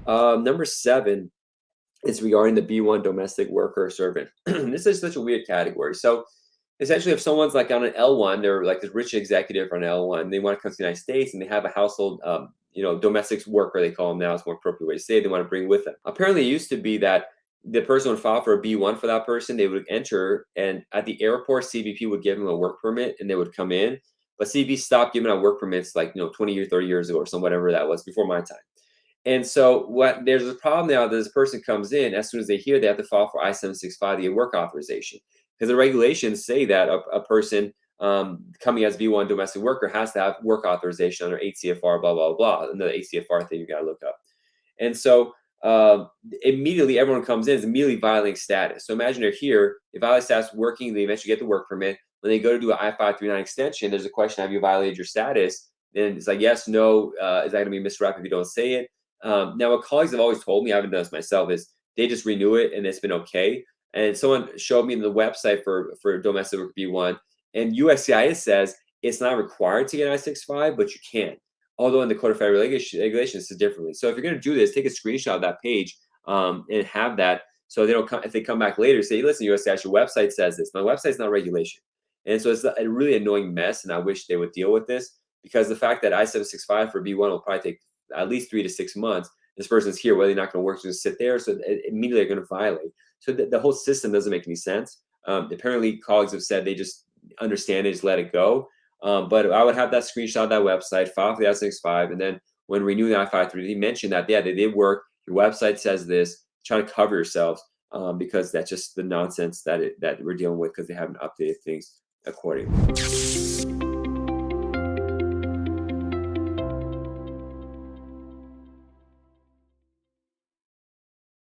Number 7 is regarding the B-1 domestic worker or servant. This is such a weird category. So essentially, if someone's like on an L1, they're like this rich executive on L1, they want to come to the United States and they have a household, domestic worker, they call them now, it's more appropriate way to say it, they want to bring with them. Apparently, it used to be that the person would file for a B-1 for that person, they would enter, and at the airport, CBP would give them a work permit and they would come in. But CBP stopped giving out work permits like, 20 or 30 years ago or some whatever that was before my time. And so what there's a problem now that this person comes in, as soon as they hear they have to file for I-765, the work authorization. Because the regulations say that a person coming as B-1 domestic worker has to have work authorization under 8 CFR, blah, blah, blah. Another 8 CFR thing you got to look up. And so immediately everyone comes in is immediately violating status. So imagine they're here, they violate status working, they eventually get the work permit. When they go to do an I-539 extension, there's a question, have you violated your status? Then it's like, yes, no, is that going to be misrep if you don't say it? Now, what colleagues have always told me, I haven't done this myself, is they just renew it and it's been okay. And someone showed me the website for domestic work B-1, and USCIS says it's not required to get I-65, but you can. Although in the Code of Federal Regulations, it's differently. So if you're going to do this, take a screenshot of that page and have that, so they don't come, if they come back later, say, listen, USCIS, your website says this. My website's not regulation. And so it's a really annoying mess, and I wish they would deal with this, because the fact that I-765 for B-1 will probably take at least 3 to 6 months. This person's here, whether they're not going to work, just sit there. So immediately they're going to violate. So the whole system doesn't make any sense. Apparently, colleagues have said they just understand it, just let it go. But I would have that screenshot of that website, file for the I-65, and then when renewing the I-530, mention that, yeah, they did work. Your website says this. Try to cover yourselves because that's just the nonsense that we're dealing with because they haven't updated things accordingly.